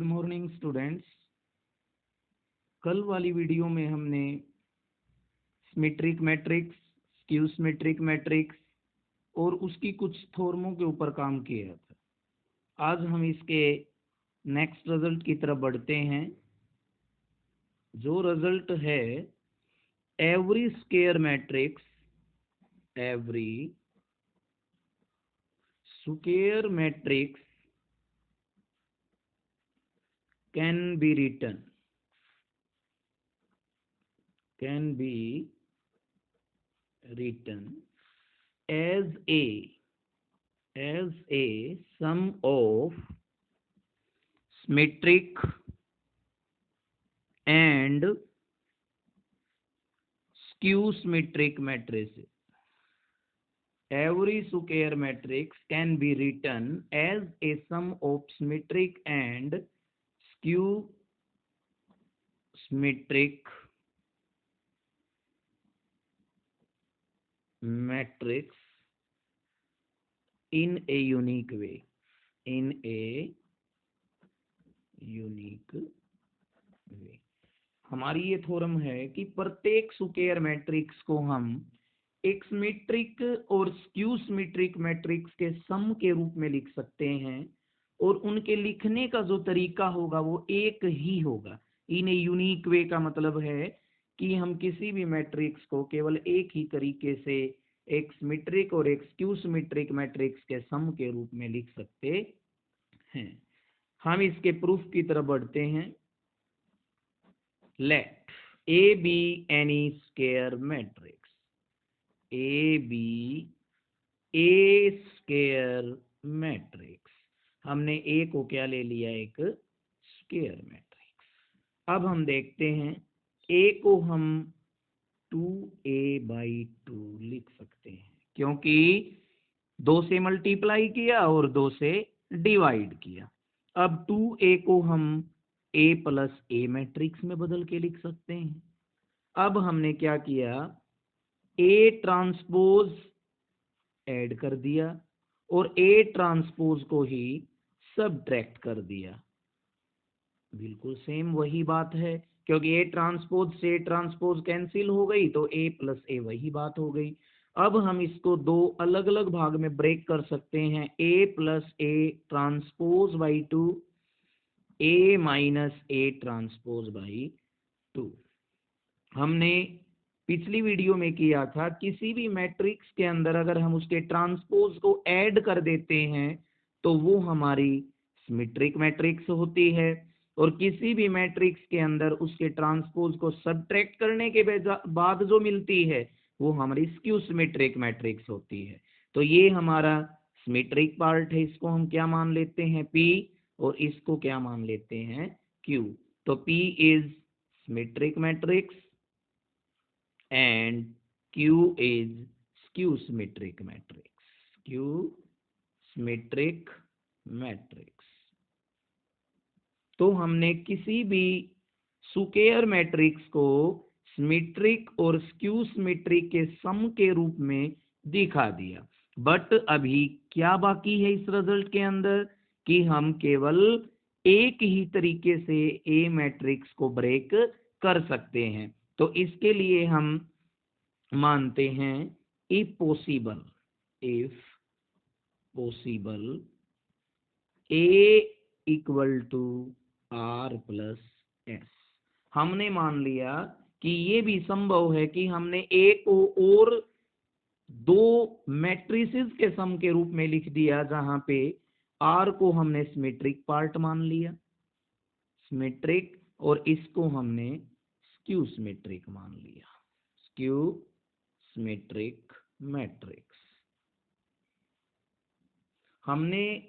Good morning students. कल वाली video में हमने symmetric matrix, skew symmetric matrix और उसकी कुछ थ्योरमों के ऊपर काम किया था। आज हम इसके नेक्स्ट रिजल्ट की तरफ बढ़ते हैं, जो रिजल्ट है every square matrix can be written as a sum of symmetric and skew symmetric matrices. Every square matrix can be written as a sum of symmetric and skew symmetric matrix in a unique way. हमारी ये theorem है कि प्रत्येक square matrix को हम एक symmetric और skew symmetric matrix के सम के रूप में लिख सकते हैं, और उनके लिखने का जो तरीका होगा वो एक ही होगा। इन ए यूनिक वे का मतलब है कि हम किसी भी मैट्रिक्स को केवल एक ही तरीके से एक सिमेट्रिक और एक स्क्यू सिमेट्रिक मैट्रिक्स के सम के रूप में लिख सकते हैं। हम इसके प्रूफ की तरफ बढ़ते हैं। Let A be any square matrix. A be a square matrix. हमने A को क्या ले लिया, एक स्क्वायर मैट्रिक्स। अब हम देखते हैं A को हम 2a/2 लिख सकते हैं, क्योंकि 2 से मल्टीप्लाई किया और 2 से डिवाइड किया। अब 2a को हम a+a मैट्रिक्स में बदल के लिख सकते हैं। अब हमने क्या किया, A ट्रांसपोज ऐड कर दिया और A ट्रांसपोज को ही सबट्रैक्ट कर दिया। बिल्कुल सेम वही बात है, क्योंकि A ट्रांसपोज से ट्रांसपोज कैंसिल हो गई तो A+A वही बात हो गई। अब हम इसको दो अलग अलग भाग में ब्रेक कर सकते हैं। A+A transpose by 2, A-A transpose by 2। हमने पिछली वीडियो में किया था, किसी भी मैट्रिक्स के अंदर अगर हम उसके ट्रांसपोज को ऐड कर देते हैं तो वो हमारी सिमेट्रिक मैट्रिक्स होती है, और किसी भी मैट्रिक्स के अंदर उसके ट्रांसपोज को सबट्रैक्ट करने के बाद जो मिलती है वो हमारी स्क्यू सिमेट्रिक मैट्रिक्स होती है। तो ये हमारा सिमेट्रिक पार्ट है, इसको हम क्या मान लेते हैं, P, और इसको क्या मान लेते हैं, Q। तो P is symmetric matrix and Q is skew symmetric matrix। तो हमने किसी भी स्क्वायर मैट्रिक्स को सिमेट्रिक और स्क्यू सिमेट्रिक के सम के रूप में दिखा दिया। बट अभी क्या बाकी है इस रिजल्ट के अंदर, कि हम केवल एक ही तरीके से ए मैट्रिक्स को ब्रेक कर सकते हैं। तो इसके लिए हम मानते हैं इफ पॉसिबल A = R+S। हमने मान लिया कि ये भी संभव है कि हमने A को और दो मैट्रिसेस के सम के रूप में लिख दिया, जहां पे R को हमने सिमेट्रिक पार्ट मान लिया, सिमेट्रिक, और इसको हमने स्क्यू सिमेट्रिक मान लिया, स्क्यू सिमेट्रिक मैट्रिक्स। हमने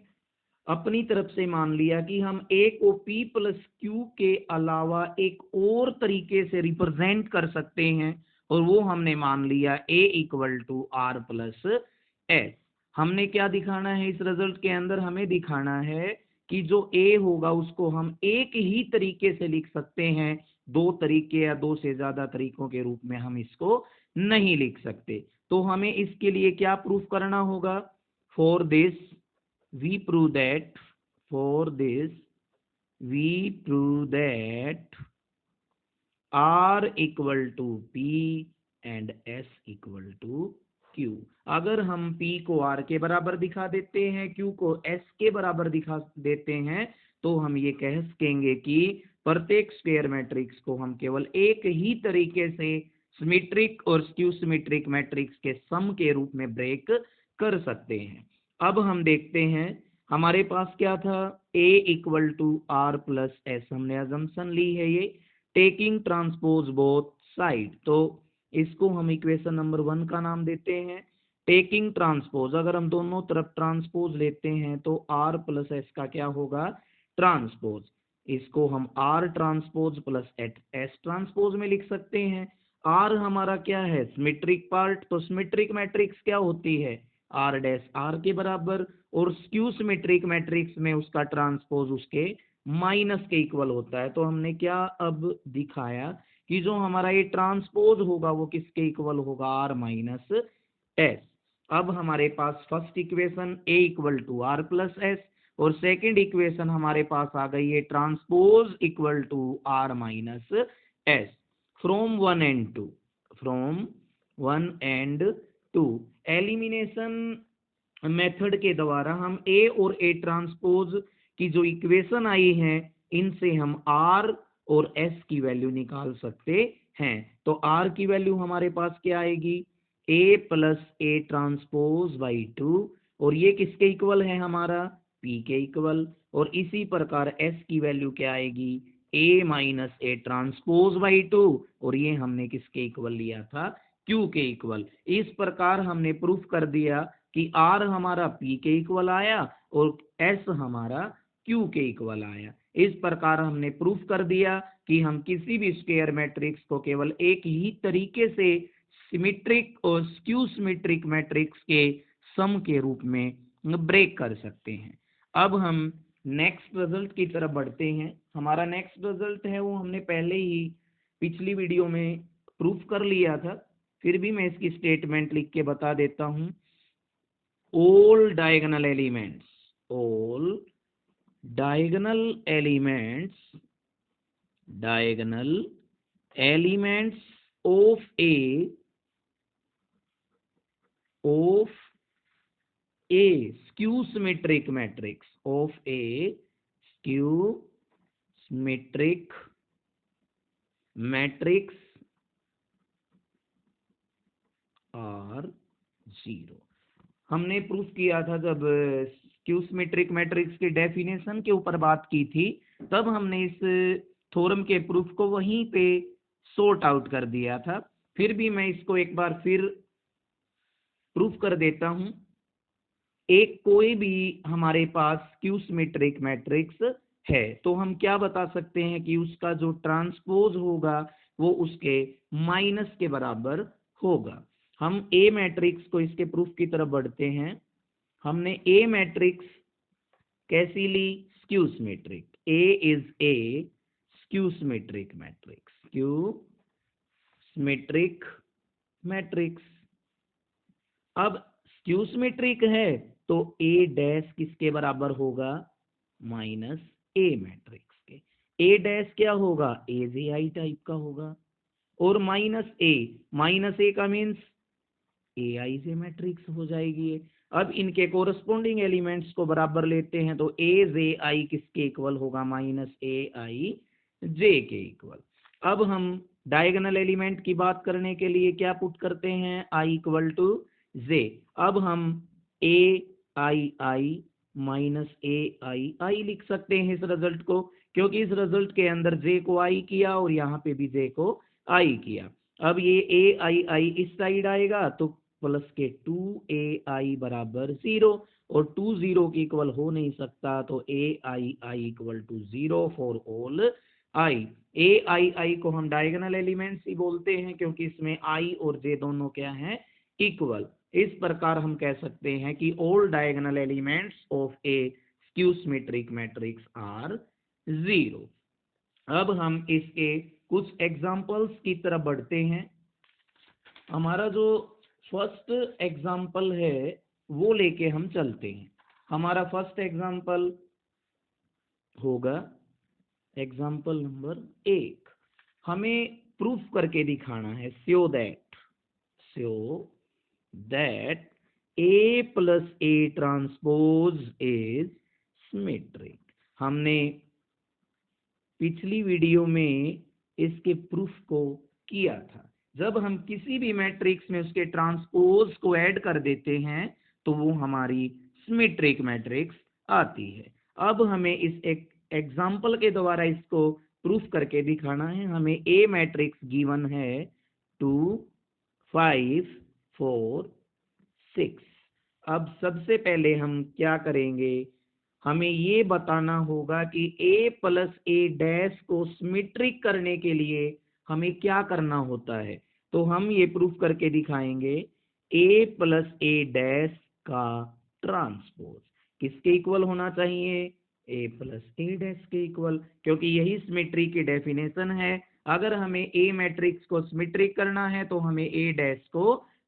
अपनी तरफ से मान लिया कि हम A को P+Q के अलावा एक और तरीके से रिप्रेजेंट कर सकते हैं, और वो हमने मान लिया A = R+S। हमने क्या दिखाना है इस रिजल्ट के अंदर, हमें दिखाना है कि जो A होगा उसको हम एक ही तरीके से लिख सकते हैं, दो तरीके या दो से ज्यादा तरीकों के रूप में हम इसको नहीं लिख सकते। तो हमें इसके लिए क्या प्रूफ करना होगा, for this we prove that we prove that R equal to P and S equal to Q। अगर हम P को R के बराबर दिखा देते हैं, Q को S के बराबर दिखा देते हैं, तो हम ये कह सकेंगे कि प्रत्येक स्क्वायर मैट्रिक्स को हम केवल एक ही तरीके से सिमेट्रिक और स्क्यू सिमेट्रिक मैट्रिक्स के सम के रूप में ब्रेक कर सकते हैं। अब हम देखते हैं हमारे पास क्या था, A equal to R plus S, हमने अजम्पशन ली है ये, टेकिंग ट्रांसपोज बोथ साइड, तो इसको हम इक्वेशन नंबर 1 का नाम देते हैं। टेकिंग ट्रांसपोज, अगर हम दोनों तरफ ट्रांसपोज लेते हैं तो R प्लस एस का क्या होगा, ट्रांसपोज, इसको हम R transpose plus S transpose में लिख सकते हैं। R हमारा क्या है, सिमेट्रिक पार्ट, तो सिमेट्रिक मैट्रिक्स क्या होती है, R डैश R के बराबर, और स्क्यू सिमेट्रिक मैट्रिक्स में उसका ट्रांसपोज उसके माइनस के इक्वल होता है। तो हमने क्या अब दिखाया कि जो हमारा ये ट्रांसपोज होगा वो किसके इक्वल होगा, R माइनस एस। अब हमारे पास first equation A equal to R plus S, और सेकेंड इक्वेशन हमारे पास आ गई है transpose equal to R minus S from 1 and 2, from 1 and 2। Elimination method के द्वारा हम A और A ट्रांसपोज की जो इक्वेशन आई है इनसे हम R और S की वैल्यू निकाल सकते हैं। तो R की वैल्यू हमारे पास क्या आएगी, A plus A transpose by 2, और ये किसके इक्वल है हमारा, P के इक्वल, और इसी प्रकार S की वैल्यू क्या आएगी, A minus A transpose by 2, और ये हमने किसके इक्वल लिया था, Q के इक्वल। इस प्रकार हमने प्रूफ कर दिया कि R हमारा P के इक्वल आया और S हमारा Q के इक्वल आया। इस प्रकार हमने प्रूफ कर दिया कि हम किसी भी स्क्वायर मैट्रिक्स को केवल एक ही तरीके से सिमेट्रिक और स्क्यू सिमेट्रिक मैट्रिक्स के सम के रूप में ब्रेक कर सकते हैं। अब हम नेक्स्ट रिजल्ट की तरफ बढ़ते हैं। हमारा नेक्स्ट रिजल्ट है वो हमने पहले ही पिछली वीडियो में प्रूफ कर लिया था, फिर भी मैं इसकी स्टेटमेंट लिख के बता देता हूं। all diagonal elements of a skew symmetric matrix, of a skew symmetric matrix are 0। हमने प्रूफ किया था जब स्क्यू सिमेट्रिक मैट्रिक्स के डेफिनेशन के ऊपर बात की थी, तब हमने इस थ्योरम के प्रूफ को वहीं पे सॉर्ट आउट कर दिया था। फिर भी मैं इसको एक बार फिर प्रूफ कर देता हूं। एक कोई भी हमारे पास स्क्यू सिमेट्रिक मैट्रिक्स है तो हम क्या बता सकते हैं कि उसका जो ट्रांसपोज होगा वो उसके माइनस के बराबर होगा। हम ए मैट्रिक्स को इसके प्रूफ की तरफ बढ़ते हैं। हमने ए मैट्रिक्स कैसी ली, skew symmetric, A is a skew symmetric matrix, skew symmetric matrix. अब स्क्यू सिमेट्रिक है तो ए डैश किसके बराबर होगा, माइनस ए मैट्रिक्स के। ए डैश क्या होगा, ए जे आई टाइप का होगा, और माइनस ए का मीन्स ए आई जे मैट्रिक्स हो जाएगी। अब इनके कोरस्पोंडिंग एलिमेंट्स को बराबर लेते हैं तो ए जे आई किसके इक्वल होगा, माइनस ए आई जे के इक्वल। अब हम डायगोनल एलिमेंट की बात करने के लिए क्या पुट करते हैं, आई इक्वल टू जे। अब हम ए आई माइनस ए आई लिख सकते हैं इस रिजल्ट को, क्योंकि इस रिजल्ट के अंदर जे को आई किया और यहाँ पे भी जे को आई किया। अब ये ए आई इस साइड आएगा तो प्लस के 2ai बराबर 0, और 2 0 के इक्वल हो नहीं सकता, तो ai equal to 0 for all i. ai को हम डायगोनल एलिमेंट्स ही बोलते हैं क्योंकि इसमें i और j दोनों क्या हैं, इक्वल। इस प्रकार हम कह सकते हैं कि all diagonal elements of a skew symmetric matrix are 0। अब हम इसके कुछ एग्जांपल्स की तरफ बढ़ते हैं। हमारा जो फर्स्ट एग्जाम्पल है वो लेके हम चलते हैं। हमारा फर्स्ट एग्जाम्पल होगा एग्जाम्पल नंबर 1, हमें प्रूफ करके दिखाना है, show that A plus A transpose is symmetric. हमने पिछली वीडियो में इसके प्रूफ को किया था। जब हम किसी भी मैट्रिक्स में उसके ट्रांसपोज को ऐड कर देते हैं तो वो हमारी सिमेट्रिक मैट्रिक्स आती है। अब हमें इस एक एग्जाम्पल के द्वारा इसको प्रूफ करके दिखाना है। हमें ए मैट्रिक्स गिवन है 2 5 4 6। अब सबसे पहले हम क्या करेंगे, हमें ये बताना होगा कि a प्लस ए डैश को सिमेट्रिक करने के लिए हमें क्या करना होता है। तो हम ये प्रूफ करके दिखाएंगे a प्लस ए डैश का ट्रांसपोज किसके इक्वल होना चाहिए, a प्लस ए डैश के इक्वल, क्योंकि यही सिमेट्री की डेफिनेशन है। अगर हमें a मैट्रिक्स को सिमेट्रिक करना है तो हमें a डैश को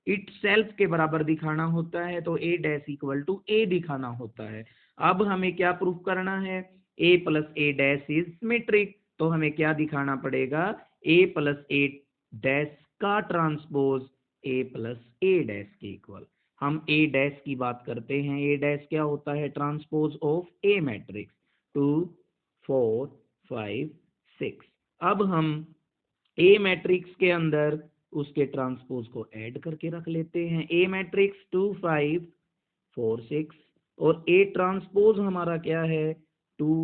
इट सेल्फ के बराबर दिखाना होता है, तो a dash equal to a दिखाना होता है। अब हमें क्या प्रूफ करना है, a plus A dash is symmetric, तो हमें क्या दिखाना पड़ेगा, a प्लस ए डैश का transpose a plus A dash के इक्वल। हम a डैश की बात करते हैं, a डैश क्या होता है, ट्रांसपोज ऑफ a मैट्रिक्स 2 4 5 6। अब हम a मैट्रिक्स के अंदर उसके ट्रांसपोज को ऐड करके रख लेते हैं। a मैट्रिक्स 2 5 4 6 और a ट्रांसपोज हमारा क्या है 2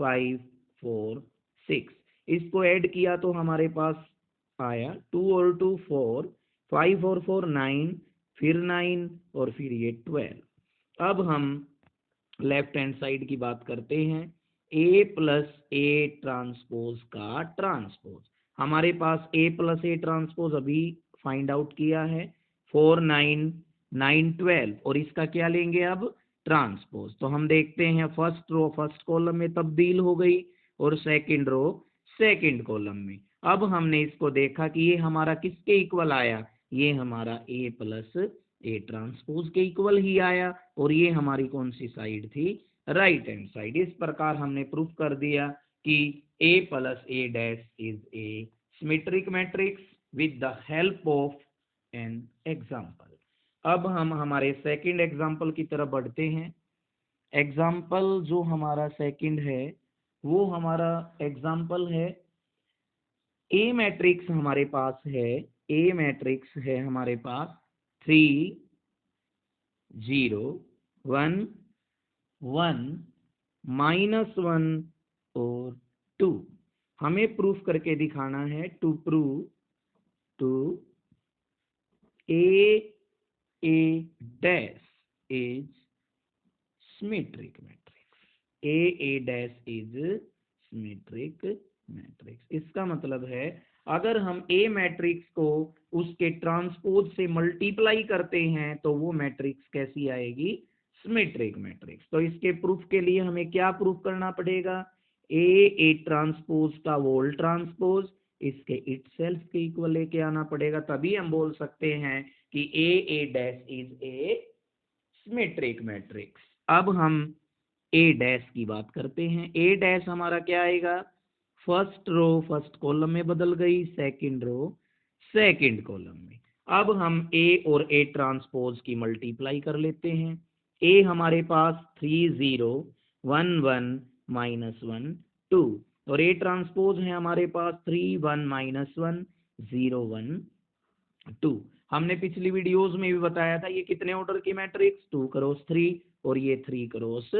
5 4 6। इसको ऐड किया तो हमारे पास आया 2 और 2 4, 5 और 4 9, फिर 9 और फिर ये 12। अब हम लेफ्ट हैंड साइड की बात करते हैं, a प्लस ए ट्रांसपोज का ट्रांसपोज। हमारे पास a प्लस ए ट्रांसपोज अभी फाइंड आउट किया है 4 9 9 12, और इसका क्या लेंगे अब, ट्रांसपोज। तो हम देखते हैं फर्स्ट रो फर्स्ट कॉलम में तब्दील हो गई और सेकंड रो सेकंड कॉलम में। अब हमने इसको देखा कि ये हमारा किसके इक्वल आया, ये हमारा a प्लस ए ट्रांसपोज के इक्वल ही आया, और ये हमारी कौन सी साइड थी, राइट हैंड साइड। इस प्रकार हमने प्रूफ कर दिया कि a plus A dash is a symmetric matrix with the help of an example. अब हम हमारे सेकंड एग्जाम्पल की तरफ बढ़ते हैं। एग्जाम्पल जो हमारा सेकंड है वो हमारा एग्जाम्पल है, ए मैट्रिक्स हमारे पास है, ए मैट्रिक्स है हमारे पास 3 0 1 1 -1 और 2। हमें प्रूफ करके दिखाना है, to prove to A dash is symmetric matrix, A dash is symmetric matrix. इसका मतलब है अगर हम ए मैट्रिक्स को उसके ट्रांसपोज से मल्टीप्लाई करते हैं तो वो मैट्रिक्स कैसी आएगी, सिमेट्रिक मैट्रिक्स। तो इसके प्रूफ के लिए हमें क्या प्रूफ करना पड़ेगा, ए ट्रांसपोज का वोल ट्रांसपोज इसके इटसेल्फ के इक्वल लेके आना पड़ेगा, तभी हम बोल सकते हैं कि A dash is a symmetric matrix. अब हम ए डैश की बात करते हैं। ए डैश हमारा क्या आएगा, फर्स्ट रो फर्स्ट कॉलम में बदल गई, सेकंड रो सेकंड कॉलम में। अब हम ए और ए ट्रांसपोज की मल्टीप्लाई कर लेते हैं। ए हमारे पास 3 0 1 1 -1 2, और ए ट्रांसपोज है हमारे पास 3 1 -1 0 1 2। हमने पिछली वीडियोस में भी बताया था ये कितने ऑर्डर की मैट्रिक्स, 2 क्रॉस 3 और ये 3 क्रॉस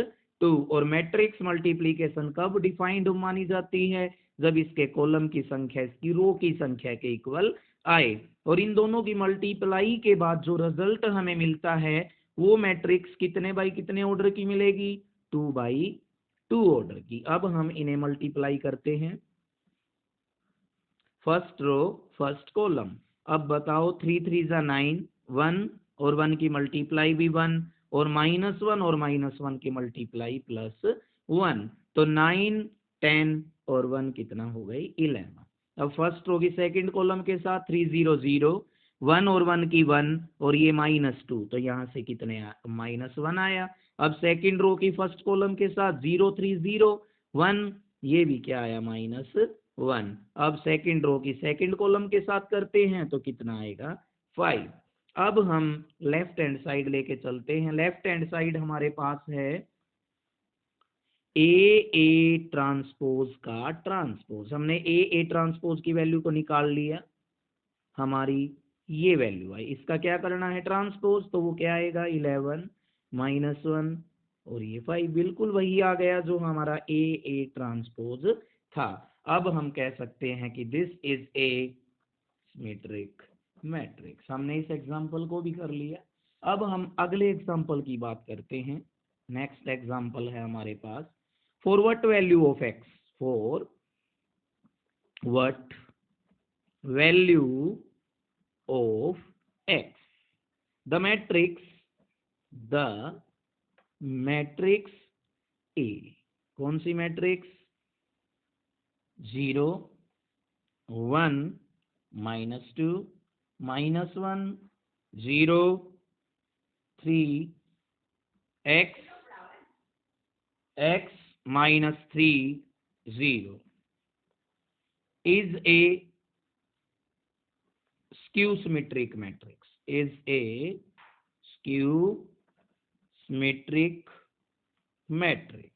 2। और मैट्रिक्स मल्टीप्लिकेशन कब डिफाइंड मानी जाती है, जब इसके कॉलम की संख्या इसकी रो की संख्या के इक्वल आए, और इन दोनों की मल्टीप्लाई के बाद जो रिजल्ट हमें मिलता है वो मैट्रिक्स कितने बाई कितने ऑर्डर की मिलेगी, 2 बाई 2 ऑर्डर की। अब हम इन्हें मल्टीप्लाई करते हैं, फर्स्ट रो फर्स्ट कॉलम। अब बताओ 3 3 9, 1 और 1 की मल्टीप्लाई भी 1, और -1 और -1 की मल्टीप्लाई +1, तो 9 10 और 1 कितना हो गई 11। अब फर्स्ट रो की सेकंड कॉलम के साथ 3 0 0, 1 और 1 की 1 और ये -2, तो यहाँ से कितने -1 आया। अब सेकंड रो की फर्स्ट कॉलम के साथ 0 3 0, 1 ये भी क्या आया -1। अब सेकंड रो की सेकंड कॉलम के साथ करते हैं तो कितना आएगा 5। अब हम लेफ्ट हैंड साइड लेके चलते हैं। लेफ्ट हैंड साइड हमारे पास है ए ट्रांसपोज का ट्रांसपोज। हमने ए ट्रांसपोज की वैल्यू को निकाल लिया, हमारी ये वैल्यू आई। इसका क्या करना है ट्रांसपोज, तो वो क्या आएगा 11 -1 और ये 5, बिल्कुल वही आ गया जो हमारा ए ट्रांसपोज था। अब हम कह सकते हैं कि this is a symmetric matrix. हमने इस एग्जांपल को भी कर लिया। अब हम अगले एग्जांपल की बात करते हैं। नेक्स्ट एग्जांपल है हमारे पास, for what value of X, for what value of x, the matrix A, कौन सी matrix 0 1 -2 -1 0 3 x -3 0 is a skew symmetric matrix, is a skew symmetric matrix।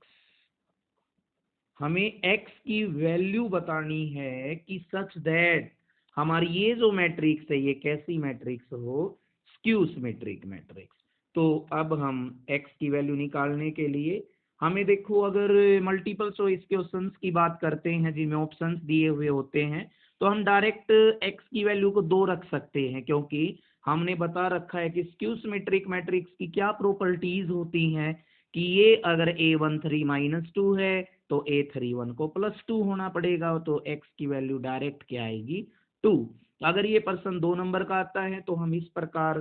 हमें x की वैल्यू बतानी है कि सच दैट हमारी ये जो मैट्रिक्स है ये कैसी मैट्रिक्स हो, स्क्यू सिमेट्रिक मैट्रिक्स। तो अब हम x की वैल्यू निकालने के लिए हमें देखो, अगर मल्टीपल चॉइस क्वेश्चंस की बात करते हैं जिनमें ऑप्शंस दिए हुए होते हैं तो हम डायरेक्ट x की वैल्यू को 2 रख सकते हैं, क्योंकि हमने बता रखा है कि स्क्यू सिमेट्रिक मैट्रिक्स की क्या प्रॉपर्टीज होती हैं कि ये अगर a13 -2 है तो a31 को +2 होना पड़ेगा, तो x की वैल्यू डायरेक्ट क्या आएगी 2। अगर ये पर्सन 2 नंबर का आता है तो हम इस प्रकार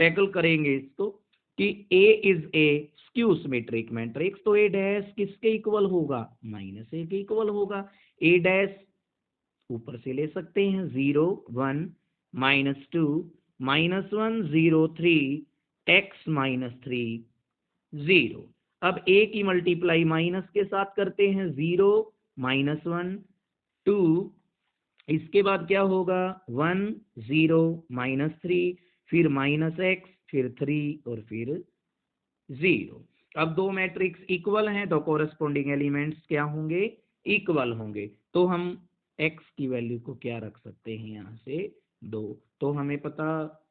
टैकल करेंगे इसको कि a is a skew symmetric matrix, तो a डैश किसके इक्वल होगा -a के इक्वल होगा। a डैश ऊपर से ले सकते हैं 0 1 -2 -1 0 3 x -3 0। अब a की मल्टीप्लाई माइनस के साथ करते हैं 0 -1 2, इसके बाद क्या होगा 1 0 -3 फिर -x फिर 3 और फिर 0। अब दो मैट्रिक्स इक्वल हैं तो कोरस्पोंडिंग एलिमेंट्स क्या होंगे इक्वल होंगे, तो हम x की वैल्यू को क्या रख सकते हैं यहाँ से 2। तो हमें पता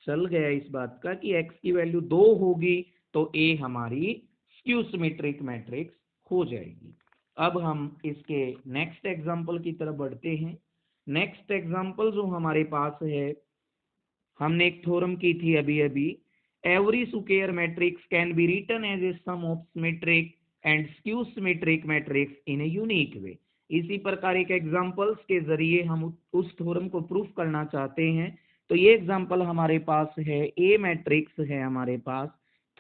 चल गया इस बात का कि x की वैल्यू 2 होगी तो a हमारी स्क्यू सिमेट्रिक मैट्रिक्स हो जाएगी। अब हम इसके नेक्स्ट एग्जांपल की तरफ बढ़ते हैं। नेक्स्ट एग्जांपल जो हमारे पास है, हमने एक थ्योरम की थी अभी अभी, every square matrix can be written as a sum of symmetric and skew symmetric matrix in a unique way. इसी प्रकार एक एग्जांपल्स के जरिए हम उस थ्योरम को प्रूफ करना चाहते हैं। तो ये एग्जांपल हमारे पास है, ए मैट्रिक्स है हमारे पास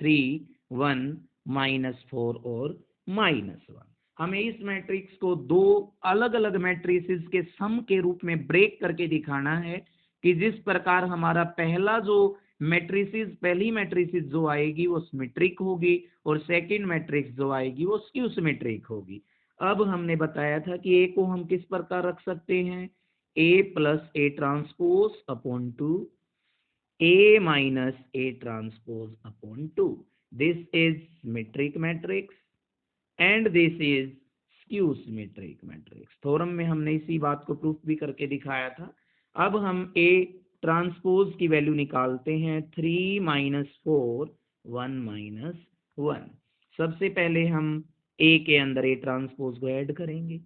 3 1 -4 और -1। हमें इस मैट्रिक्स को दो अलग अलग मैट्रिसेस के सम के रूप में ब्रेक करके दिखाना है कि जिस प्रकार हमारा पहला जो पहली मैट्रिसेस जो आएगी वो सिमेट्रिक होगी और सेकंड मैट्रिक्स जो आएगी वो स्क्यू सिमेट्रिक होगी। अब हमने बताया था कि ए को हम किस प्रकार रख सकते हैं, a + a transpose upon 2 a - a transpose upon 2। This is symmetric matrix and this is skew symmetric matrix. Theorem में हमने इसी बात को प्रूफ भी करके दिखाया था। अब हम a ट्रांसपोज की वैल्यू निकालते हैं 3 - 4 1 - 1। सबसे पहले हम a के अंदर a ट्रांसपोज को ऐड करेंगे।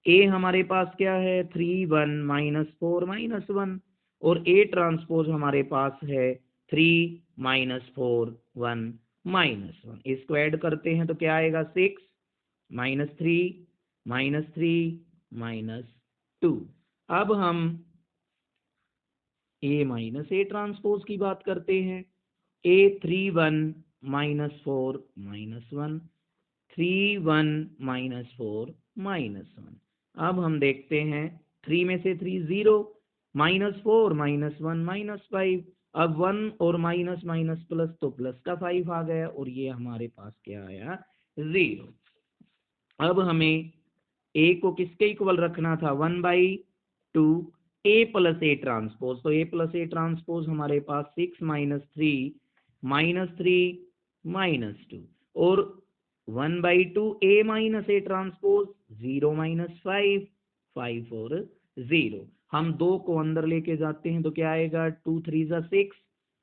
a हमारे पास क्या है 3 1 -4 -1 और a ट्रांसपोज हमारे पास है 3 -4 1 -1। इसको ऐड करते हैं तो क्या आएगा 6 -3 -3 -2। अब हम a - a ट्रांसपोज की बात करते हैं। a 3 1 -4 -1 3 1 -4 -1। अब हम देखते हैं 3 में से 3 0 -4 -1 -5। अब 1 और माइनस माइनस प्लस तो प्लस का 5 आ गया और ये हमारे पास क्या आया 0। अब हमें ए को किसके इक्वल रखना था, 1/2 ए प्लस ए ट्रांसपोज, तो ए प्लस ए ट्रांसपोज हमारे पास 6 - 3 - 2 और 1/2 ए माइनस ए ट्रांसपोज 0 - 5 5 और 0। हम 2 को अंदर लेके जाते हैं तो क्या आएगा, 2 3 = 6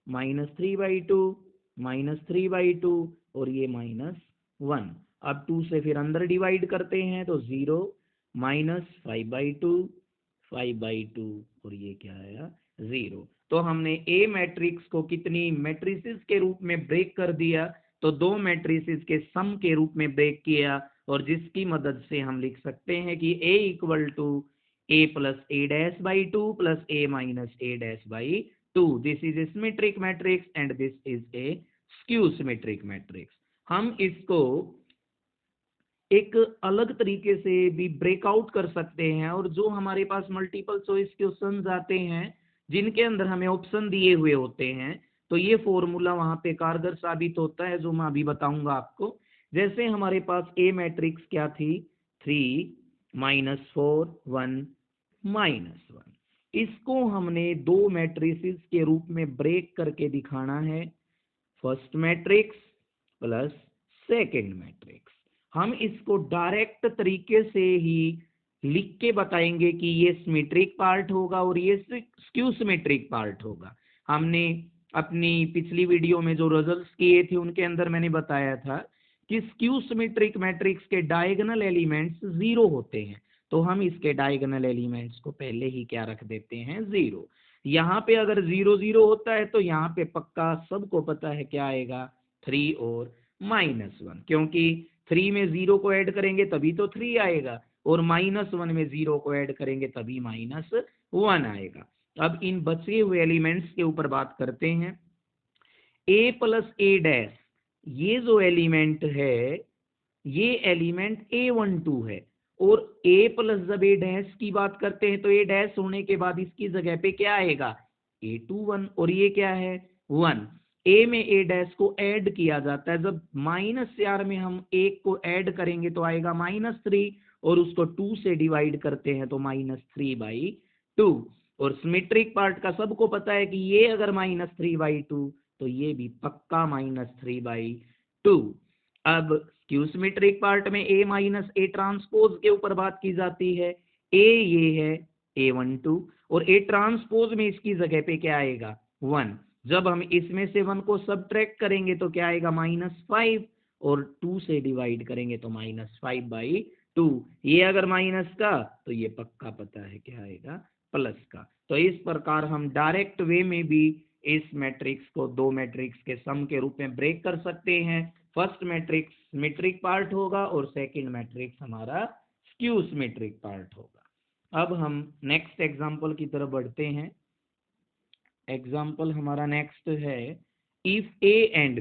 -3/2 -3/2 और ये -1। अब 2 से फिर अंदर डिवाइड करते हैं तो 0 -5/2 5/2 और ये क्या आया, 0। तो हमने ए मैट्रिक्स को कितनी मैट्रिसेस के रूप में ब्रेक कर दिया, तो 2 मैट्रिसेस के सम के रूप में ब्रेक किया, और जिसकी मदद से हम लिख सकते हैं कि A = A + A'/2 + A - A'/2। This is a symmetric matrix and this is a skew symmetric matrix. हम इसको एक अलग तरीके से भी ब्रेकआउट कर सकते हैं, और जो हमारे पास मल्टीपल चॉइस क्वेश्चंस आते हैं जिनके अंदर हमें ऑप्शन दिए हुए होते हैं, तो ये फॉर्मूला वहां पे कारगर साबित होता है, जो मैं अभी बताऊंगा आपको। जैसे हमारे पास ए मैट्रिक्स क्या थी, 3 -4 1 -1। इसको हमने 2 मैट्रिसेस के रूप में ब्रेक करके दिखाना है, first matrix plus second matrix. हम इसको डायरेक्ट तरीके से ही लिख के बताएंगे कि ये सिमेट्रिक पार्ट होगा और ये स्क्यू सिमेट्रिक पार्ट होगा। हमने अपनी पिछली वीडियो में जो रिजल्ट्स किए थे उनके अंदर मैंने बताया था कि स्क्यू सिमेट्रिक मैट्रिक्स के डायगोनल एलिमेंट्स 0 होते हैं, तो हम इसके डायगोनल एलिमेंट्स को पहले ही क्या रख देते हैं, 0। यहाँ पे अगर 0 0 होता है तो यहाँ पे पक्का सबको पता है क्या आएगा, 3 और -1, क्योंकि 3 में 0 को ऐड करेंगे तभी तो 3 आएगा, और -1 में 0 को ऐड करेंगे तभी -1 आएगा। अब इन बचे हुए एलिमेंट्स के ऊपर बात करते हैं। A + A', ये जो एलिमेंट है ये एलिमेंट A12 है, और A + जब A' की बात करते हैं तो A' होने के बाद इसकी जगह पे क्या आएगा, A21, और ये क्या है, 1। A में A' को ऐड किया जाता है, जब -4 में हम 1 को ऐड करेंगे तो आएगा -3, और उसको 2 से डिवाइड करते हैं तो -3/2। और सिमेट्रिक पार्ट का सबको पता है कि ये अगर -3/2 तो ये भी पक्का -3/2। अब स्क्यू सिमेट्रिक पार्ट में A - A ट्रांसपोज के ऊपर बात की जाती है। A ये है A12, और A ट्रांसपोज में इसकी जगह पे क्या आएगा, 1। जब हम इसमें से 1 को सब्ट्रैक्ट करेंगे तो क्या आएगा, -5, और 2 से डिवाइड करेंगे तो -5/2। ये अगर माइनस का तो ये पक्का पता है क्या आएगा, प्लस का। तो इस प्रकार हम डायरेक्ट वे में भी इस मैट्रिक्स को 2 मैट्रिक्स के सम के रूप में ब्रेक कर सकते हैं। फर्स्ट मैट्रिक्स सिमेट्रिक पार्ट होगा और सेकंड मैट्रिक्स हमारा स्क्यू सिमेट्रिक पार्ट होगा। अब हम नेक्स्ट एग्जांपल की तरफ बढ़ते हैं। एग्जांपल हमारा नेक्स्ट है, if A and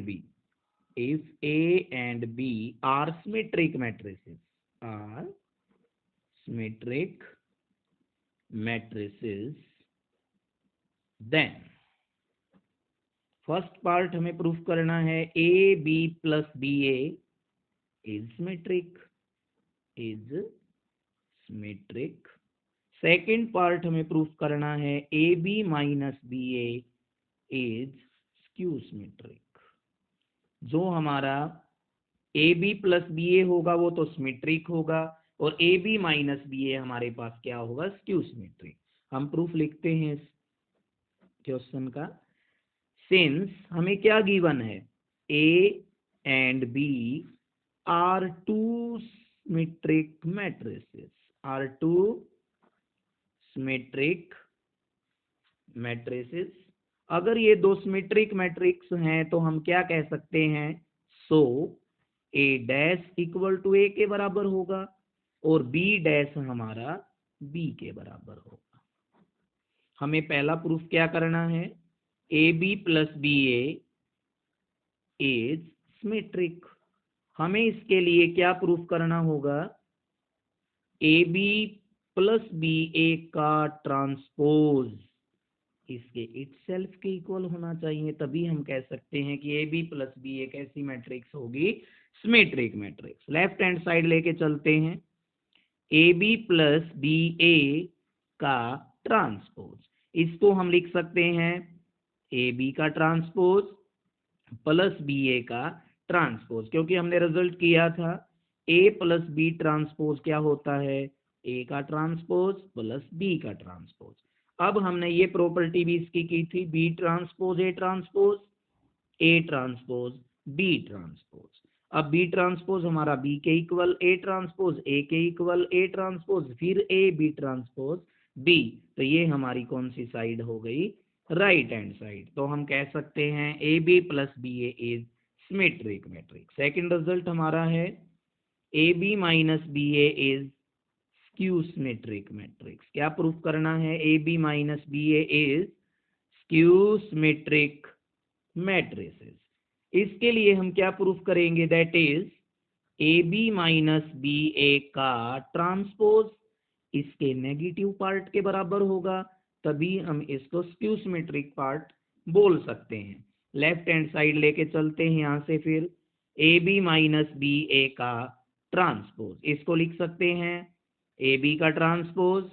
B are symmetric matrices, are symmetric matrices, then first part हमें प्रूफ करना है AB + BA is symmetric. Second part हमें प्रूफ करना है AB - BA is skew symmetric. जो हमारा AB + BA होगा वो तो सिमेट्रिक होगा, और AB - BA हमारे पास क्या होगा, स्क्यू सिमेट्रिक। हम प्रूफ लिखते हैं इस क्वेश्चन का। सिंस हमें क्या गिवन है, A and B are two symmetric matrices, अगर ये 2 सिमेट्रिक मैट्रिक्स हैं तो हम क्या कह सकते हैं, सो A' = A के बराबर होगा और B' हमारा B के बराबर होगा। हमें पहला प्रूफ क्या करना है, AB + BA इज सिमेट्रिक। हमें इसके लिए क्या प्रूफ करना होगा, AB + BA का ट्रांसपोज इसके इटसेल्फ के इक्वल होना चाहिए, तभी हम कह सकते हैं कि AB + BA कैसी मैट्रिक्स होगी, symmetric matrix. Left hand side लेके चलते हैं, A B plus B A का ट्रांसपोज, इसको हम लिख सकते हैं ए बी का ट्रांसपोज प्लस बी ए का ट्रांसपोज, क्योंकि हमने रिजल्ट किया था ए प्लस बी ट्रांसपोज क्या होता है, ए का ट्रांसपोज प्लस बी का ट्रांसपोज। अब हमने ये प्रॉपर्टी भी इसकी की थी, B transpose A transpose, A transpose B transpose. अब बी ट्रांसपोज हमारा बी के इक्वल ए ट्रांसपोज, ए के इक्वल ए ट्रांसपोज, फिर ए बी ट्रांसपोज बी, तो ये हमारी कौन सी साइड हो गई, राइट हैंड साइड। तो हम कह सकते हैं A B plus B A is symmetric matrix. Second result हमारा है A B minus B A is skew symmetric matrix. क्या प्रूफ करना है, A B minus B A is skew symmetric matrices. इसके लिए हम क्या प्रूफ करेंगे, that is A B minus B A का ट्रांसपोज इसके नेगेटिव पार्ट के बराबर होगा, तभी हम इसको स्क्यू सिमेट्रिक पार्ट बोल सकते हैं। लेफ्ट हैंड साइड लेके चलते हैं यहाँ से, फिर ए बी माइनस बी ए का ट्रांसपोज, इसको लिख सकते हैं ए बी का ट्रांसपोज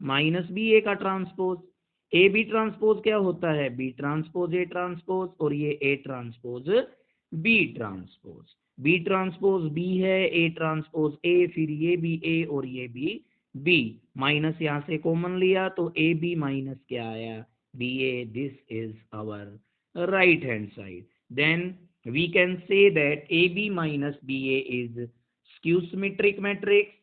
माइनस बी ए का ट्रांसपोज। ए बी ट्रांसपोज क्या होता है, बी ट्रांसपोज ए ट्रांसपोज, और ये A transpose B transpose. B transpose B है, ए ट्रांसपोज ए, फिर ये भी ए और ये भी बी, माइनस यहाँ से कॉमन लिया तो ए बी माइनस क्या आया, B A. This is our right hand side. Then we can say that A B minus B A is skew symmetric matrix.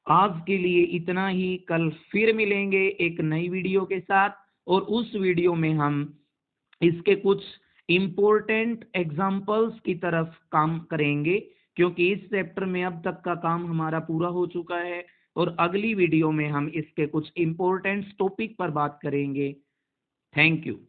आज के लिए इतना ही, कल फिर मिलेंगे एक नई वीडियो के साथ, और उस वीडियो में हम इसके कुछ इम्पोर्टेंट एग्जाम्पल्स की तरफ काम करेंगे, क्योंकि इस चैप्टर में अब तक का काम हमारा पूरा हो चुका है, और अगली वीडियो में हम इसके कुछ इम्पोर्टेंट टॉपिक पर बात करेंगे। Thank you.